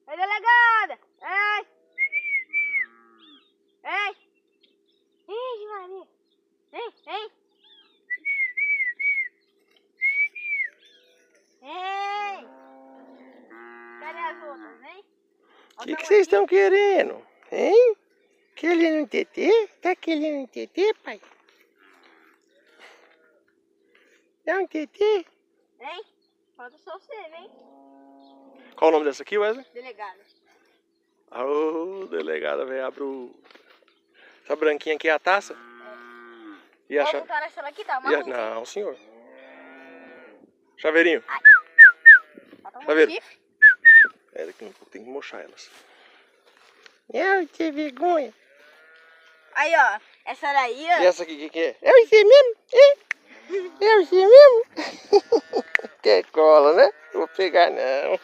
Ei, delegada! Ei! Ei! Ih, Maria! Ei, ei! Ei! Cadê as outras, hein? O que vocês estão querendo? Hein? Querendo um TT? Tá querendo um TT, pai? Dá um TT? Hein? Falta só você, hein? Qual o nome dessa aqui, Wesley? Delegada. Ô, delegada, velho, essa branquinha aqui é a taça? É. E a Vou botar essa aqui, tá? Não, senhor. Chaveirinho. Falta um Chaveiro. chifre. É, daqui um pouco tem que mochar elas. Eu que vergonha. Aí, ó. Essa daí, ó. E essa aqui, o que é? É você mesmo? É você mesmo? Quer cola, né? Vou pegar não.